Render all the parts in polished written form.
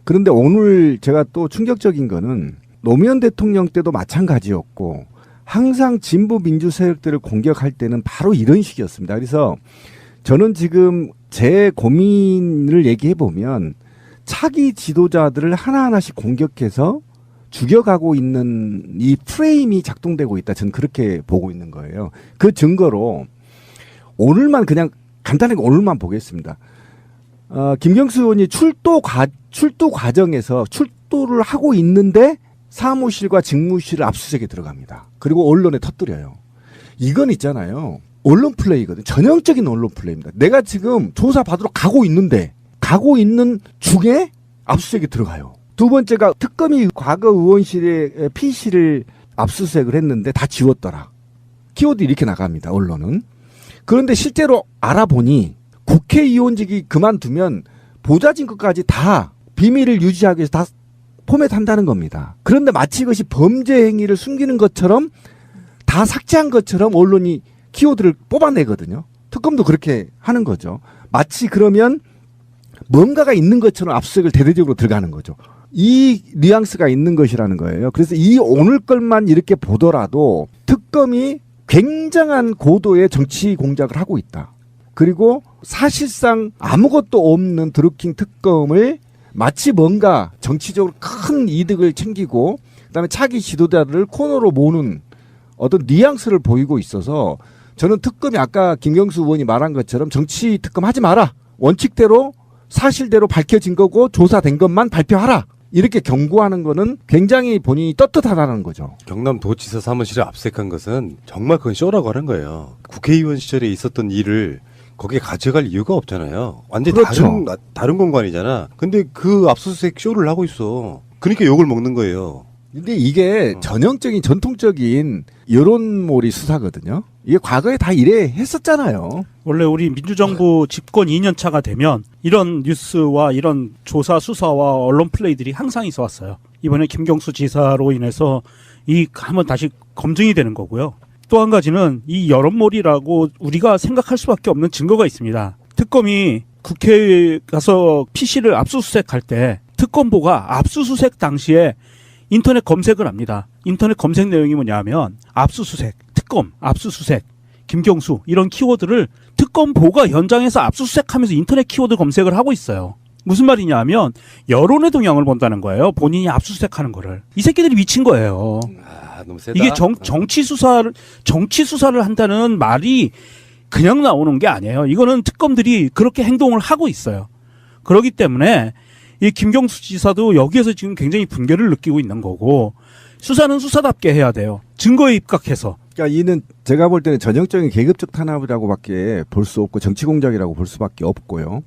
그런데 오늘 제가 또 충격적인 거는 노무현 대통령 때도 마찬가지였고 항상 진보 민주 세력들을 공격할 때는 바로 이런 식이었습니다. 그래서 저는 지금 제 고민을 얘기해 보면 차기 지도자들을 하나하나씩 공격해서 죽여가고 있는 이 프레임이 작동되고 있다. 저는 그렇게 보고 있는 거예요. 그 증거로 오늘만 그냥 간단하게 오늘만 보겠습니다. 김경수 의원이 출도 과정에서 출도를 하고 있는데 사무실과 직무실을 압수수색에 들어갑니다. 그리고 언론에 터뜨려요. 이건 있잖아요. 언론 플레이거든. 전형적인 언론 플레이입니다. 내가 지금 조사 받으러 가고 있는데 가고 있는 중에 압수수색에 들어가요. 두 번째가 특검이 과거 의원실의 PC를 압수수색을 했는데 다 지웠더라. 키워드 이렇게 나갑니다. 언론은. 그런데 실제로 알아보니 국회의원직이 그만두면 보좌진급까지 다 비밀을 유지하기 위해서 다 포맷한다는 겁니다. 그런데 마치 이것이 범죄 행위를 숨기는 것처럼 다 삭제한 것처럼 언론이 키워드를 뽑아내거든요. 특검도 그렇게 하는 거죠. 마치 그러면 뭔가가 있는 것처럼 압수수색을 대대적으로 들어가는 거죠. 이 뉘앙스가 있는 것이라는 거예요. 그래서 이 오늘 것만 이렇게 보더라도 특검이 굉장한 고도의 정치 공작을 하고 있다. 그리고 사실상 아무것도 없는 드루킹 특검을 마치 뭔가 정치적으로 큰 이득을 챙기고 그다음에 차기 지도자들을 코너로 모으는 어떤 뉘앙스를 보이고 있어서 저는 특검이 아까 김경수 의원이 말한 것처럼 정치 특검 하지 마라. 원칙대로 사실대로 밝혀진 거고 조사된 것만 발표하라. 이렇게 경고하는 거는 굉장히 본인이 떳떳하다는 거죠. 경남도지사 사무실을 압수수색한 것은 정말 그건 쇼라고 하는 거예요. 국회의원 시절에 있었던 일을 거기에 가져갈 이유가 없잖아요. 완전히 그렇죠. 다른 공간이잖아. 근데 그 압수수색 쇼를 하고 있어. 그러니까 욕을 먹는 거예요. 근데 이게 전형적인 전통적인 여론몰이 수사거든요. 이게 과거에 다 이래 했었잖아요. 원래 우리 민주정부 집권 2년 차가 되면 이런 뉴스와 이런 조사 수사와 언론 플레이들이 항상 있어 왔어요. 이번에 김경수 지사로 인해서 이 한번 다시 검증이 되는 거고요. 또 한 가지는 이 여론몰이라고 우리가 생각할 수밖에 없는 증거가 있습니다. 특검이 국회에 가서 PC를 압수수색할 때 특검보가 압수수색 당시에 인터넷 검색을 합니다. 인터넷 검색 내용이 뭐냐면 압수수색, 특검, 압수수색, 김경수 이런 키워드를 특검보가 현장에서 압수수색하면서 인터넷 키워드 검색을 하고 있어요. 무슨 말이냐 하면 여론의 동향을 본다는 거예요. 본인이 압수수색하는 거를. 이 새끼들이 미친 거예요. 너무 세다. 이게 정치 수사를 한다는 말이 그냥 나오는 게 아니에요. 이거는 특검들이 그렇게 행동을 하고 있어요. 그렇기 때문에 이 김경수 지사도 여기에서 지금 굉장히 분개를 느끼고 있는 거고 수사는 수사답게 해야 돼요. 증거에 입각해서. 그러니까 이는 제가 볼 때는 전형적인 계급적 탄압이라고밖에 볼 수 없고 정치 공작이라고 볼 수밖에 없고요.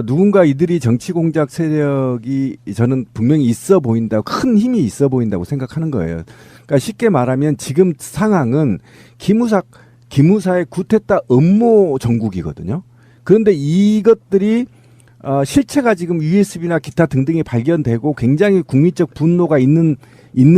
누군가 이들이 정치 공작 세력이 저는 분명히 있어 보인다고 큰 힘이 있어 보인다고 생각하는 거예요. 그러니까 쉽게 말하면 지금 상황은 기무사의 구테타 음모 전국이거든요. 그런데 이것들이 실체가 지금 USB나 기타 등등이 발견되고 굉장히 국민적 분노가 있는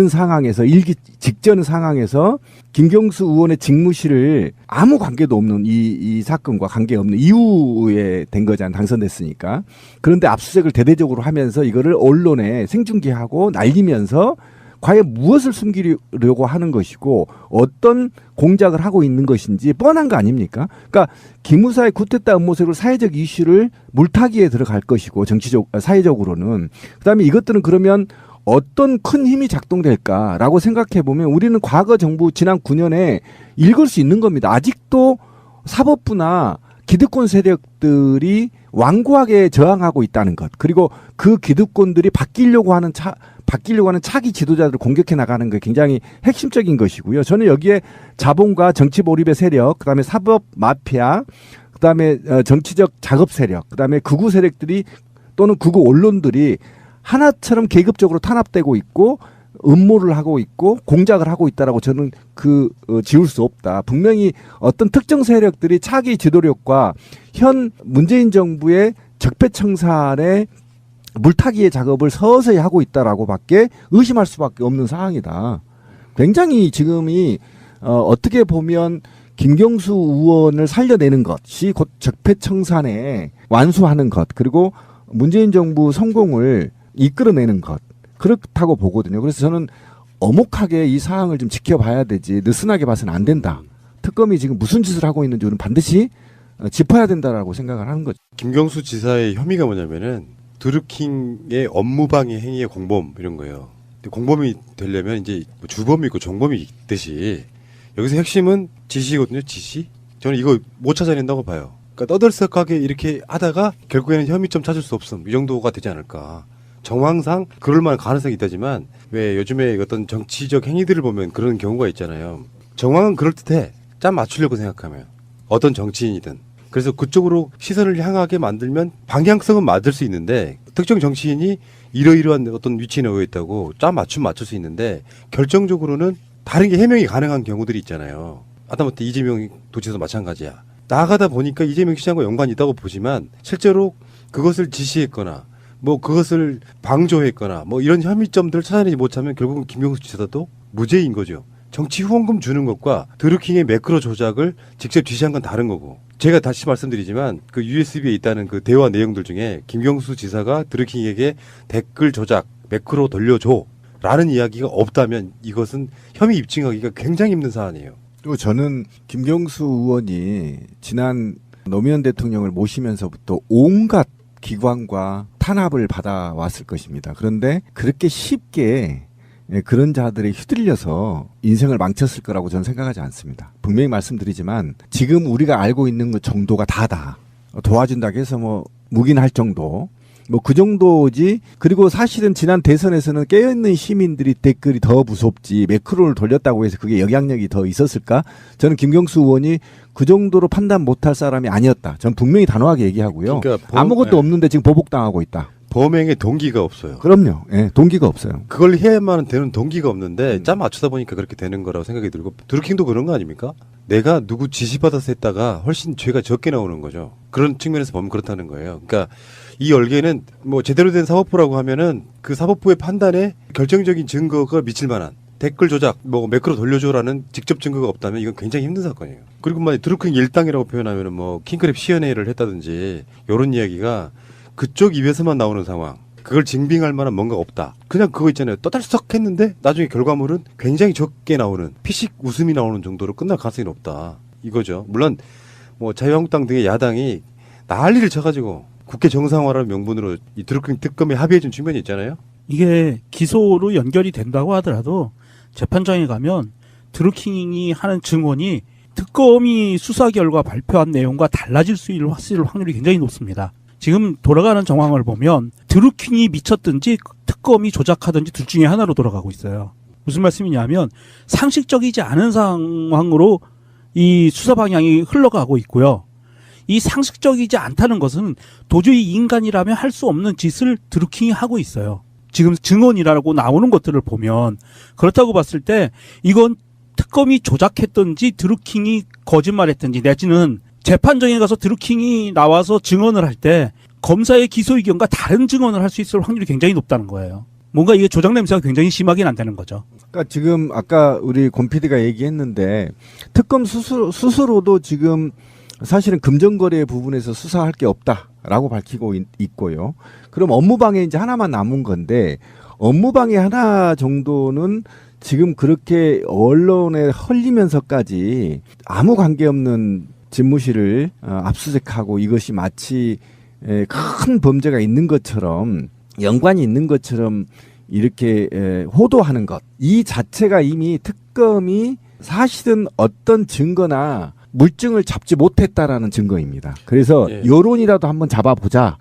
상황에서 일기 직전 상황에서 김경수 의원의 직무실을 아무 관계도 없는 이 사건과 관계없는 이후에 된 거잖아요. 당선됐으니까. 그런데 압수수색을 대대적으로 하면서 이거를 언론에 생중계하고 날리면서 과연 무엇을 숨기려고 하는 것이고 어떤 공작을 하고 있는 것인지 뻔한 거 아닙니까? 그러니까 기무사의 쿠데타 음모색으로 사회적 이슈를 물타기에 들어갈 것이고 사회적으로는 그다음에 이것들은 그러면 어떤 큰 힘이 작동될까라고 생각해 보면 우리는 과거 정부 지난 9년에 읽을 수 있는 겁니다. 아직도 사법부나 기득권 세력들이 완고하게 저항하고 있다는 것. 그리고 그 기득권들이 바뀌려고 하는 차기 지도자들을 공격해 나가는 게 굉장히 핵심적인 것이고요. 저는 여기에 자본과 정치 몰입의 세력, 그다음에 사법 마피아, 그다음에 정치적 작업 세력, 그다음에 극우 세력들이 또는 극우 언론들이 하나처럼 계급적으로 탄압되고 있고 음모를 하고 있고 공작을 하고 있다라고 저는 지울 수 없다. 분명히 어떤 특정 세력들이 차기 지도력과 현 문재인 정부의 적폐청산의 물타기의 작업을 서서히 하고 있다라고밖에 의심할 수밖에 없는 상황이다. 굉장히 지금이 어떻게 보면 김경수 의원을 살려내는 것이 곧 적폐청산에 완수하는 것 그리고 문재인 정부 성공을 이끌어내는 것 그렇다고 보거든요. 그래서 저는 엄혹하게 이 사항을 좀 지켜봐야 되지 느슨하게 봐서는 안 된다. 특검이 지금 무슨 짓을 하고 있는지 우리는 반드시 짚어야 된다라고 생각을 하는 거죠. 김경수 지사의 혐의가 뭐냐면은 드루킹의 업무방해 행위의 공범 이런 거예요. 근데 공범이 되려면 이제 뭐 주범이 있고 정범이 있듯이 여기서 핵심은 지시거든요. 지시. 저는 이거 못 찾아낸다고 봐요. 그러니까 떠들썩하게 이렇게 하다가 결국에는 혐의점 찾을 수 없음 이 정도가 되지 않을까. 정황상 그럴 만한 가능성이 있다지만 왜 요즘에 어떤 정치적 행위들을 보면 그런 경우가 있잖아요. 정황은 그럴듯해. 짠 맞추려고 생각하면 어떤 정치인이든 그래서 그쪽으로 시선을 향하게 만들면 방향성은 맞을 수 있는데 특정 정치인이 이러이러한 어떤 위치에 놓여 있다고 짠 맞출 수 있는데 결정적으로는 다른 게 해명이 가능한 경우들이 있잖아요. 하다못해 이재명 도지사도 마찬가지야. 나가다 보니까 이재명 시장과 연관이 있다고 보지만 실제로 그것을 지시했거나 뭐 그것을 방조했거나 뭐 이런 혐의점들을 찾아내지 못하면 결국은 김경수 지사도 무죄인 거죠. 정치 후원금 주는 것과 드루킹의 매크로 조작을 직접 지시한 건 다른 거고. 제가 다시 말씀드리지만 그 USB에 있다는 그 대화 내용들 중에 김경수 지사가 드루킹에게 댓글 조작, 매크로 돌려줘 라는 이야기가 없다면 이것은 혐의 입증하기가 굉장히 힘든 사안이에요. 그리고 저는 김경수 의원이 지난 노무현 대통령을 모시면서부터 온갖 기관과 탄압을 받아왔을 것입니다. 그런데 그렇게 쉽게 그런 자들에 휘둘려서 인생을 망쳤을 거라고 저는 생각하지 않습니다. 분명히 말씀드리지만 지금 우리가 알고 있는 것 정도가 다다. 도와준다고 해서 뭐 묵인할 정도. 뭐 그 정도지. 그리고 사실은 지난 대선에서는 깨어있는 시민들이 댓글이 더 무섭지 매크로를 돌렸다고 해서 그게 영향력이 더 있었을까? 저는 김경수 의원이 그 정도로 판단 못할 사람이 아니었다. 전 분명히 단호하게 얘기하고요. 그러니까 아무것도 없는데 지금 보복당하고 있다. 범행의 동기가 없어요. 그럼요. 예, 동기가 없어요. 그걸 해야만 되는 동기가 없는데 짠 맞추다 보니까 그렇게 되는 거라고 생각이 들고 드루킹도 그런 거 아닙니까? 내가 누구 지시받아서 했다가 훨씬 죄가 적게 나오는 거죠. 그런 측면에서 보면 그렇다는 거예요. 그러니까 이 열개는 뭐 제대로 된 사법부라고 하면은 그 사법부의 판단에 결정적인 증거가 미칠 만한 댓글 조작, 뭐 매크로 돌려줘라는 직접 증거가 없다면 이건 굉장히 힘든 사건이에요. 그리고 만약 드루킹 일당이라고 표현하면은 뭐 킹크랩 시연회를 했다든지 이런 이야기가 그쪽 입에서만 나오는 상황. 그걸 증빙할 만한 뭔가 없다. 그냥 그거 있잖아요. 떠들썩 했는데 나중에 결과물은 굉장히 적게 나오는 피식 웃음이 나오는 정도로 끝날 가능성이 높다. 이거죠. 물론 뭐 자유한국당 등의 야당이 난리를 쳐가지고 국회 정상화라는 명분으로 이 드루킹 특검에 합의해준 측면이 있잖아요. 이게 기소로 연결이 된다고 하더라도 재판장에 가면 드루킹이 하는 증언이 특검이 수사 결과 발표한 내용과 달라질 수 있을 확률이 굉장히 높습니다. 지금 돌아가는 정황을 보면 드루킹이 미쳤든지 특검이 조작하든지 둘 중에 하나로 돌아가고 있어요. 무슨 말씀이냐면 상식적이지 않은 상황으로 이 수사 방향이 흘러가고 있고요. 이 상식적이지 않다는 것은 도저히 인간이라면 할 수 없는 짓을 드루킹이 하고 있어요. 지금 증언이라고 나오는 것들을 보면 그렇다고 봤을 때 이건 특검이 조작했든지 드루킹이 거짓말했든지 내지는 재판정에 가서 드루킹이 나와서 증언을 할 때 검사의 기소 의견과 다른 증언을 할 수 있을 확률이 굉장히 높다는 거예요. 뭔가 이게 조작 냄새가 굉장히 심하게 난다는 거죠. 그러니까 지금 아까 우리 권 PD가 얘기했는데 특검 스스로도 지금 사실은 금전거래 부분에서 수사할 게 없다라고 밝히고 있고요. 그럼 업무방해 이제 하나만 남은 건데 업무방해 하나 정도는 지금 그렇게 언론에 헐리면서까지 아무 관계없는 집무실을 압수수색하고 이것이 마치 큰 범죄가 있는 것처럼 연관이 있는 것처럼 이렇게 호도하는 것. 이 자체가 이미 특검이 사실은 어떤 증거나 물증을 잡지 못했다라는 증거입니다. 그래서 예. 여론이라도 한번 잡아보자.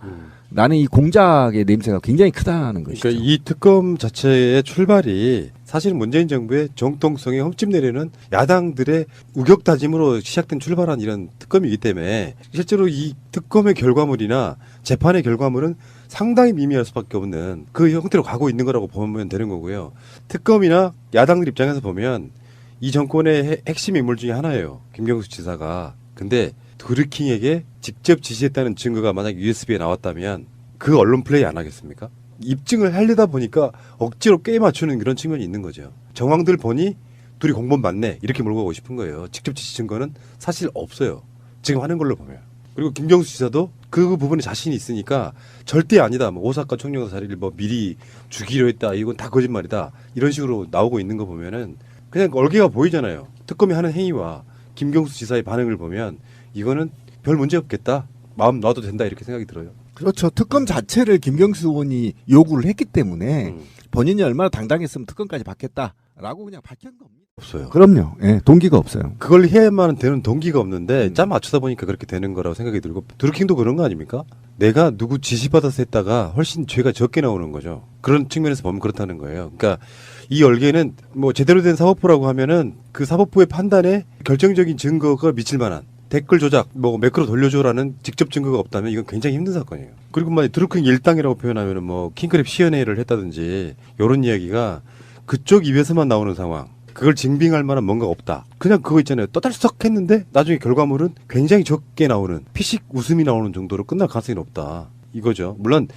나는 이 공작의 냄새가 굉장히 크다는 것이죠. 그러니까 이 특검 자체의 출발이 사실은 문재인 정부의 정통성에 흠집 내리는 야당들의 우격다짐으로 시작된 출발한 이런 특검이기 때문에 실제로 이 특검의 결과물이나 재판의 결과물은 상당히 미미할 수밖에 없는 그 형태로 가고 있는 거라고 보면 되는 거고요. 특검이나 야당들 입장에서 보면 이 정권의 핵심 인물 중에 하나예요. 김경수 지사가. 근데 드루킹에게 직접 지시했다는 증거가 만약 USB에 나왔다면 그 언론 플레이 안 하겠습니까? 입증을 하려다 보니까 억지로 꽤 맞추는 그런 측면이 있는 거죠. 정황들 보니 둘이 공범 맞네 이렇게 몰고 가고 싶은 거예요. 직접 지시 증거는 사실 없어요. 지금 하는 걸로 보면. 그리고 김경수 지사도 그 부분에 자신이 있으니까 절대 아니다. 뭐 오사카 총영사 자리를 뭐 미리 주기로 했다. 이건 다 거짓말이다. 이런 식으로 나오고 있는 거 보면은 그냥 얼개가 보이잖아요. 특검이 하는 행위와 김경수 지사의 반응을 보면 이거는 별 문제 없겠다. 마음 놔도 된다 이렇게 생각이 들어요. 그렇죠. 특검 자체를 김경수 의원이 요구를 했기 때문에 본인이 얼마나 당당했으면 특검까지 받겠다라고 그냥 밝힌 겁니다. 없어요. 그럼요. 예, 동기가 없어요. 그걸 해야만 되는 동기가 없는데 짜 맞추다 보니까 그렇게 되는 거라고 생각이 들고 드루킹도 그런 거 아닙니까? 내가 누구 지시받아서 했다가 훨씬 죄가 적게 나오는 거죠. 그런 측면에서 보면 그렇다는 거예요. 그러니까 이 열개는 뭐 제대로 된 사법부라고 하면은 그 사법부의 판단에 결정적인 증거가 미칠 만한 댓글 조작, 뭐 매크로 돌려줘라는 직접 증거가 없다면 이건 굉장히 힘든 사건이에요. 그리고 만약 드루킹 일당이라고 표현하면은 뭐 킹크랩 시연회를 했다든지 이런 이야기가 그쪽 입에서만 나오는 상황. 그걸 증빙할 만한 뭔가 없다. 그냥 그거 있잖아요. 떠들썩 했는데 나중에 결과물은 굉장히 적게 나오는 피식 웃음이 나오는 정도로 끝날 가능성이 높다. 이거죠. 물론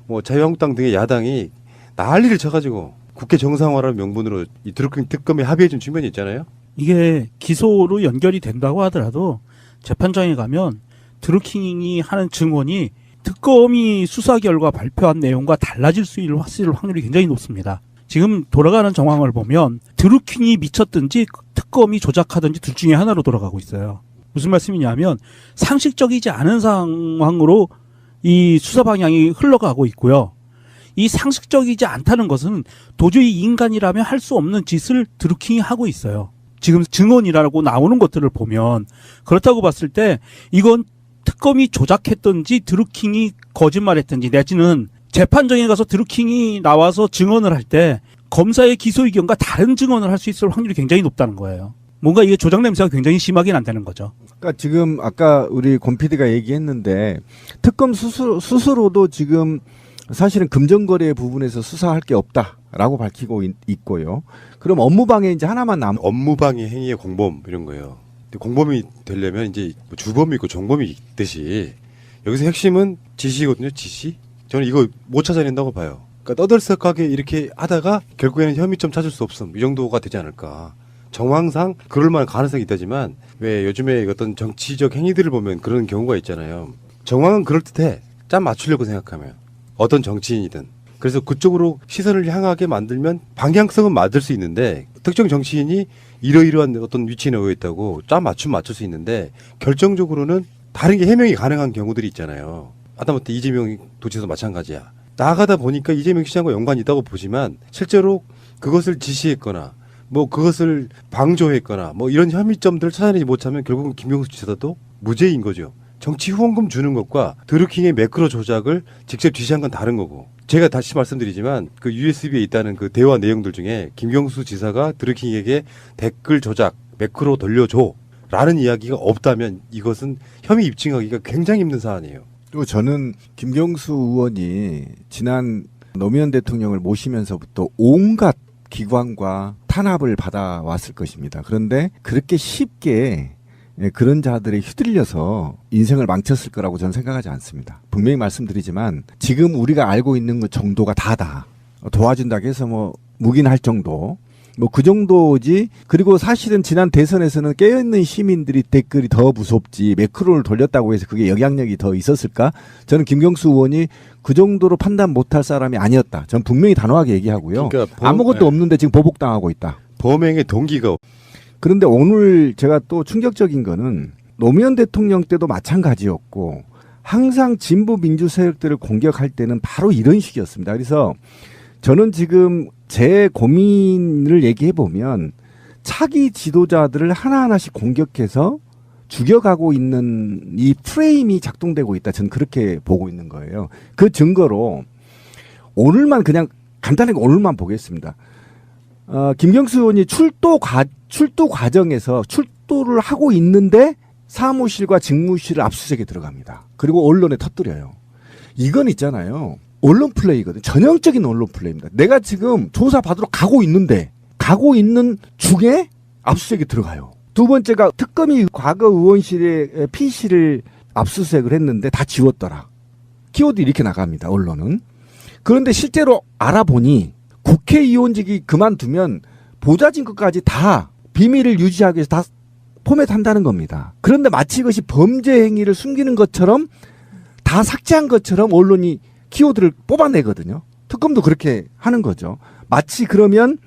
뭐 자유한국당 등의 야당이 난리를 쳐가지고 국회 정상화라는 명분으로 이 드루킹 특검에 합의해준 측면이 있잖아요. 이게 기소로 연결이 된다고 하더라도 재판장에 가면 드루킹이 하는 증언이 특검이 수사 결과 발표한 내용과 달라질 수 있을 확률이 굉장히 높습니다. 지금 돌아가는 정황을 보면 드루킹이 미쳤든지 특검이 조작하든지 둘 중에 하나로 돌아가고 있어요. 무슨 말씀이냐면 상식적이지 않은 상황으로 이 수사 방향이 흘러가고 있고요. 이 상식적이지 않다는 것은 도저히 인간이라면 할 수 없는 짓을 드루킹이 하고 있어요. 지금 증언이라고 나오는 것들을 보면 그렇다고 봤을 때 이건 특검이 조작했든지 드루킹이 거짓말했든지 내지는 재판정에 가서 드루킹이 나와서 증언을 할 때 검사의 기소 의견과 다른 증언을 할 수 있을 확률이 굉장히 높다는 거예요. 뭔가 이게 조작 냄새가 굉장히 심하게 난다는 거죠. 그러니까 지금 아까 우리 권 PD가 얘기했는데 특검 스스로도 지금 사실은 금전거래 부분에서 수사할 게 없다라고 밝히고 있고요. 그럼 업무방해 이제 하나만 업무방해 행위의 공범 이런 거예요. 근데 공범이 되려면 이제 뭐 주범이 있고 정범이 있듯이 여기서 핵심은 지시거든요. 지시. 저는 이거 못 찾아낸다고 봐요. 그러니까 떠들썩하게 이렇게 하다가 결국에는 혐의점 찾을 수 없음 이 정도가 되지 않을까. 정황상 그럴 만한 가능성이 있다지만 왜 요즘에 어떤 정치적 행위들을 보면 그런 경우가 있잖아요. 정황은 그럴듯해. 짠 맞추려고 생각하면 어떤 정치인이든. 그래서 그쪽으로 시선을 향하게 만들면 방향성은 맞을 수 있는데 특정 정치인이 이러이러한 어떤 위치에 놓여 있다고 짠 맞출 수 있는데 결정적으로는 다른 게 해명이 가능한 경우들이 있잖아요. 하다못해 이재명 도지사도 마찬가지야. 나가다 보니까 이재명 시장과 연관이 있다고 보지만 실제로 그것을 지시했거나 뭐 그것을 방조했거나 뭐 이런 혐의점들을 찾아내지 못하면 결국은 김경수 지사도 무죄인 거죠. 정치 후원금 주는 것과 드루킹의 매크로 조작을 직접 지시한 건 다른 거고. 제가 다시 말씀드리지만 그 USB에 있다는 그 대화 내용들 중에 김경수 지사가 드루킹에게 댓글 조작, 매크로 돌려줘 라는 이야기가 없다면 이것은 혐의 입증하기가 굉장히 힘든 사안이에요. 그리고 저는 김경수 의원이 지난 노무현 대통령을 모시면서부터 온갖 기관과 탄압을 받아왔을 것입니다. 그런데 그렇게 쉽게 그런 자들에 휘둘려서 인생을 망쳤을 거라고 저는 생각하지 않습니다. 분명히 말씀드리지만 지금 우리가 알고 있는 것 정도가 다다. 도와준다고 해서 뭐 묵인할 정도. 뭐 그 정도지. 그리고 사실은 지난 대선에서는 깨어있는 시민들이 댓글이 더 무섭지 매크로를 돌렸다고 해서 그게 영향력이 더 있었을까? 저는 김경수 의원이 그 정도로 판단 못할 사람이 아니었다. 저는 분명히 단호하게 얘기하고요. 그러니까 아무것도 없는데 지금 보복당하고 있다. 범행의 동기가 그런데 오늘 제가 또 충격적인 거는 노무현 대통령 때도 마찬가지였고 항상 진보 민주 세력들을 공격할 때는 바로 이런 식이었습니다. 그래서 저는 지금 제 고민을 얘기해 보면 차기 지도자들을 하나하나씩 공격해서 죽여가고 있는 이 프레임이 작동되고 있다. 저는 그렇게 보고 있는 거예요. 그 증거로 오늘만 그냥 간단하게 오늘만 보겠습니다. 김경수 의원이 출도 과정에서 출도를 하고 있는데 사무실과 직무실을 압수수색에 들어갑니다. 그리고 언론에 터뜨려요. 이건 있잖아요. 언론 플레이거든. 전형적인 언론 플레이입니다. 내가 지금 조사 받으러 가고 있는 중에 압수수색에 들어가요. 두 번째가 특검이 과거 의원실의 PC를 압수수색을 했는데 다 지웠더라. 키워드 이렇게 나갑니다. 언론은. 그런데 실제로 알아보니 국회의원직이 그만두면 보좌진 것까지 다 비밀을 유지하기 위해서 다 포맷한다는 겁니다. 그런데 마치 이것이 범죄 행위를 숨기는 것처럼 다 삭제한 것처럼 언론이 키워드를 뽑아내거든요. 특검도 그렇게 하는 거죠. 마치 그러면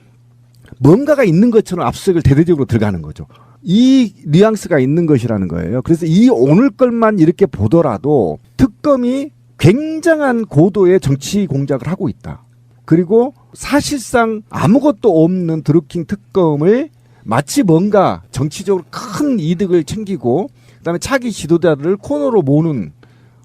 뭔가가 있는 것처럼 압수수색을 대대적으로 들어가는 거죠. 이 뉘앙스가 있는 것이라는 거예요. 그래서 이 오늘 것만 이렇게 보더라도 특검이 굉장한 고도의 정치 공작을 하고 있다. 그리고 사실상 아무것도 없는 드루킹 특검을 마치 뭔가 정치적으로 큰 이득을 챙기고 그다음에 차기 지도자들을 코너로 모으는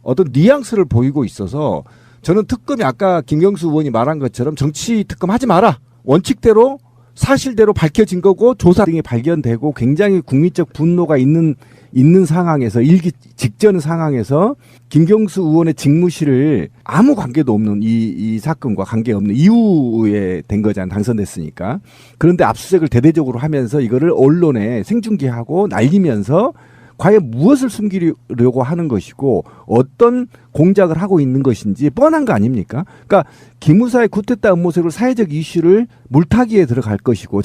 어떤 뉘앙스를 보이고 있어서 저는 특검이 아까 김경수 의원이 말한 것처럼 정치 특검 하지 마라. 원칙대로 사실대로 밝혀진 거고 조사 등이 발견되고 굉장히 국민적 분노가 있는 상황에서 일기 직전 상황에서 김경수 의원의 직무실을 아무 관계도 없는 이 사건과 관계없는 이후에 된 거잖아요. 당선됐으니까. 그런데 압수수색을 대대적으로 하면서 이거를 언론에 생중계하고 날리면서 과연 무엇을 숨기려고 하는 것이고 어떤 공작을 하고 있는 것인지 뻔한 거 아닙니까? 그러니까 기무사의 쿠데타 음모색으로 사회적 이슈를 물타기에 들어갈 것이고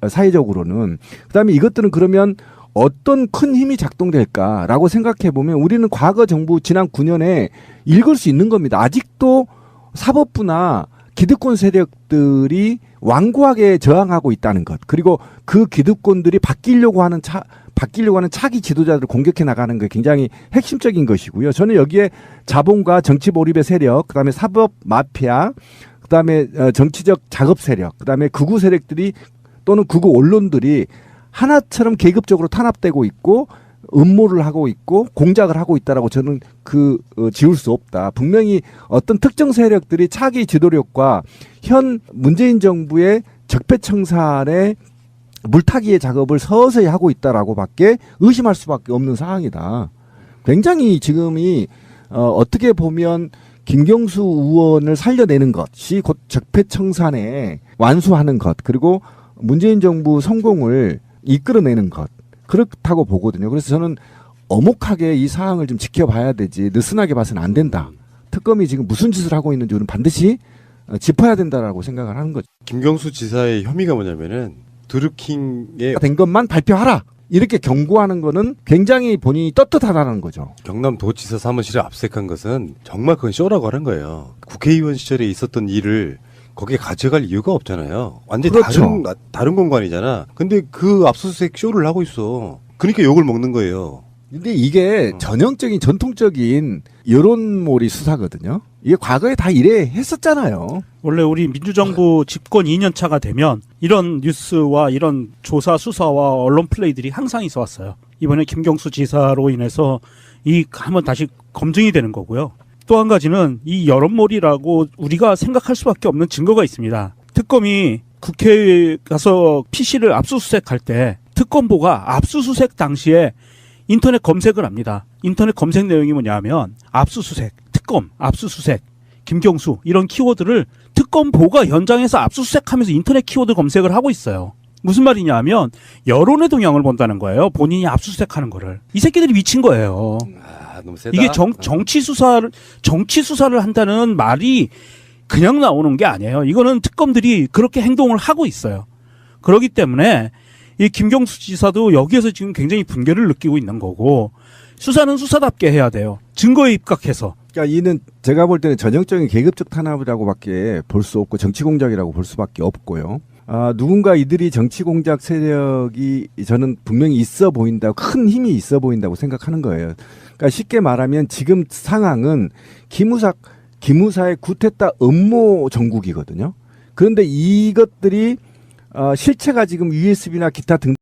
사회적으로는 그다음에 이것들은 그러면 어떤 큰 힘이 작동될까라고 생각해 보면 우리는 과거 정부 지난 9년에 읽을 수 있는 겁니다. 아직도 사법부나 기득권 세력들이 완고하게 저항하고 있다는 것. 그리고 그 기득권들이 바뀌려고 하는 차기 지도자들을 공격해 나가는 게 굉장히 핵심적인 것이고요. 저는 여기에 자본과 정치 몰입의 세력, 그다음에 사법 마피아, 그다음에 정치적 작업 세력, 그다음에 극우 세력들이 또는 극우 언론들이 하나처럼 계급적으로 탄압되고 있고 음모를 하고 있고 공작을 하고 있다라고 저는 지울 수 없다. 분명히 어떤 특정 세력들이 차기 지도력과 현 문재인 정부의 적폐청산의 물타기의 작업을 서서히 하고 있다라고밖에 의심할 수밖에 없는 상황이다. 굉장히 지금이 어떻게 보면 김경수 의원을 살려내는 것이 곧 적폐청산에 완수하는 것 그리고 문재인 정부 성공을 이끌어내는 것 그렇다고 보거든요. 그래서 저는 엄혹하게 이 사항을 좀 지켜봐야 되지 느슨하게 봐서는 안 된다. 특검이 지금 무슨 짓을 하고 있는지 우리는 반드시 짚어야 된다라고 생각을 하는 거죠. 김경수 지사의 혐의가 뭐냐면은 드루킹의 된 것만 발표하라. 이렇게 경고하는 거는 굉장히 본인이 떳떳하다는 거죠. 경남도지사 사무실에 압색한 것은 정말 그건 쇼라고 하는 거예요. 국회의원 시절에 있었던 일을 거기에 가져갈 이유가 없잖아요. 완전히 그렇죠. 다른 공간이잖아. 근데 그 압수수색 쇼를 하고 있어. 그러니까 욕을 먹는 거예요. 근데 이게 전형적인 전통적인 여론몰이 수사거든요. 이게 과거에 다 이래 했었잖아요. 원래 우리 민주정부 집권 2년 차가 되면 이런 뉴스와 이런 조사 수사와 언론 플레이들이 항상 있어 왔어요. 이번에 김경수 지사로 인해서 한번 다시 검증이 되는 거고요. 또 한 가지는 이 여론몰이라고 우리가 생각할 수밖에 없는 증거가 있습니다. 특검이 국회에 가서 PC를 압수수색할 때 특검보가 압수수색 당시에 인터넷 검색을 합니다. 인터넷 검색 내용이 뭐냐면 압수수색, 특검, 압수수색, 김경수 이런 키워드를 특검보가 현장에서 압수수색하면서 인터넷 키워드 검색을 하고 있어요. 무슨 말이냐 하면 여론의 동향을 본다는 거예요. 본인이 압수수색하는 거를. 이 새끼들이 미친 거예요. 너무 세다. 이게 정치 수사를 한다는 말이 그냥 나오는 게 아니에요. 이거는 특검들이 그렇게 행동을 하고 있어요. 그렇기 때문에 이 김경수 지사도 여기에서 지금 굉장히 분개를 느끼고 있는 거고 수사는 수사답게 해야 돼요. 증거에 입각해서. 그러니까 이는 제가 볼 때는 전형적인 계급적 탄압이라고밖에 볼 수 없고 정치 공작이라고 볼 수밖에 없고요. 누군가 이들이 정치 공작 세력이 저는 분명히 있어 보인다고 큰 힘이 있어 보인다고 생각하는 거예요. 그러니까 쉽게 말하면 지금 상황은 기무사의 쿠데타 음모 전국이거든요. 그런데 이것들이 실체가 지금 USB나 기타 등